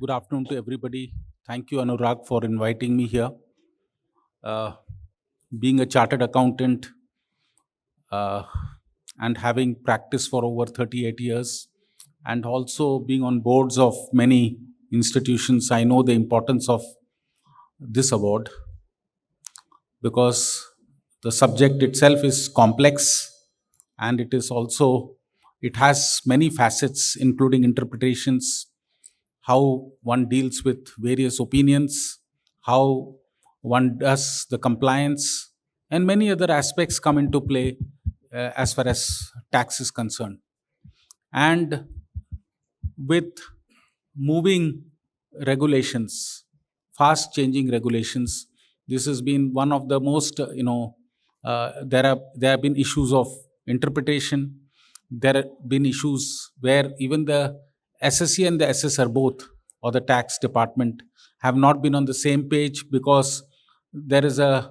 Good afternoon to everybody. Thank you, Anurag, for inviting me here. Uh, Being a chartered accountant uh, and having practiced for over 38 years, and also being on boards of many institutions, I know the importance of this award because the subject itself is complex and it has many facets, including interpretations, how one deals with various opinions, how one does the compliance, and many other aspects come into play as far as tax is concerned. And with moving regulations, fast changing regulations, this has been one of the most, there have been issues of interpretation. There have been issues where even the SSE and the SSR both, or the tax department, have not been on the same page because there is a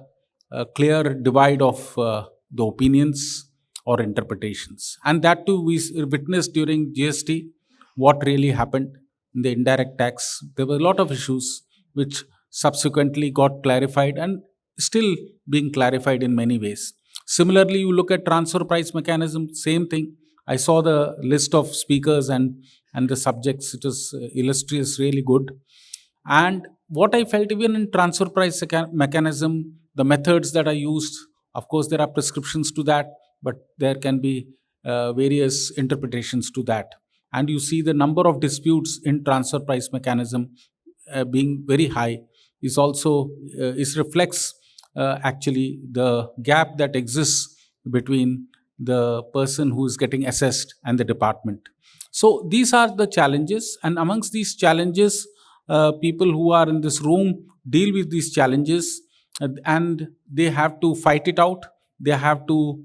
clear divide of the opinions or interpretations. And that too we witnessed during GST what really happened in the indirect tax. There were a lot of issues which subsequently got clarified and still being clarified in many ways. Similarly, you look at transfer price mechanism, same thing. I saw the list of speakers and the subjects. It was illustrious, really good. And what I felt, even in transfer price mechanism, the methods that are used, of course, there are prescriptions to that, but there can be various interpretations to that. And you see the number of disputes in transfer price mechanism being very high is also is reflects actually the gap that exists between the person who is getting assessed and the department. So these are the challenges, and amongst these challenges, people who are in this room deal with these challenges, and they have to fight it out. They have to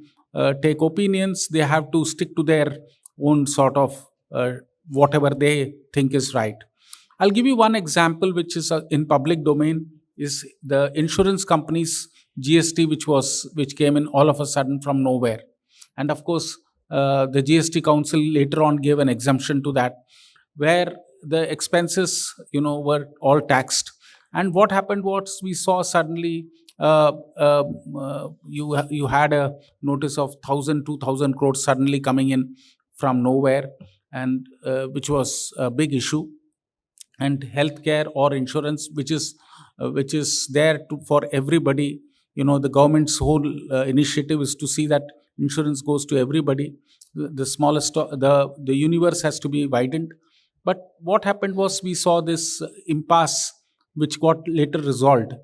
take opinions. They have to stick to their own sort of whatever they think is right. I'll give you one example, which is in public domain, is the insurance companies GST, which came in all of a sudden from nowhere, and of course the GST Council later on gave an exemption to that, where the expenses were all taxed. And what happened was, we saw suddenly you had a notice of 1,000 2,000 crores suddenly coming in from nowhere, and which was a big issue. And healthcare or insurance, which is there for everybody. The government's whole initiative is to see that insurance goes to everybody. The smallest, the universe has to be widened. But what happened was, we saw this impasse, which got later resolved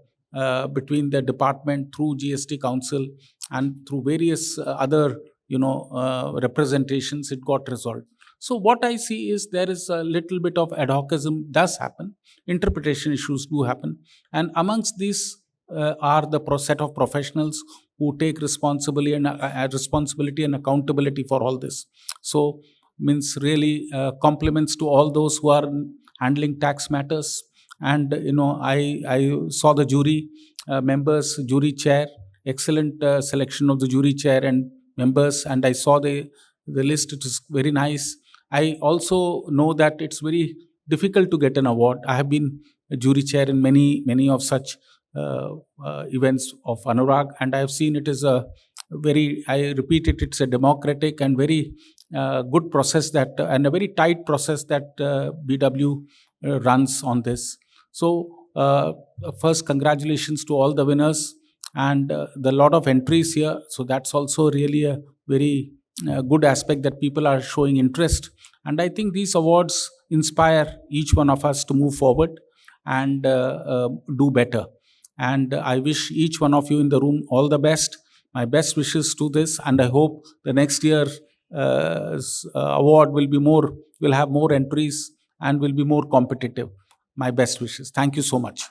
between the department through GST Council and through various other representations. It got resolved. So what I see is, there is a little bit of ad hocism does happen, interpretation issues do happen, and amongst these are the set of professionals who take responsibility and accountability for all this. So means really compliments to all those who are handling tax matters. And I saw the jury members, jury chair, excellent selection of the jury chair and members, and I saw the list. It is very nice. I also know that it's very difficult to get an award. I have been a jury chair in many of such events of Anurag, and I have seen it is a very, I repeat it, it's a democratic and very good process, that and a very tight process that BW runs on this. So first, congratulations to all the winners, and the lot of entries here. So that's also really a very good aspect, that people are showing interest. And I think these awards inspire each one of us to move forward and do better. And I wish each one of you in the room all the best. My best wishes to this, and I hope the next year award will have more entries and will be more competitive. My best wishes. Thank you so much.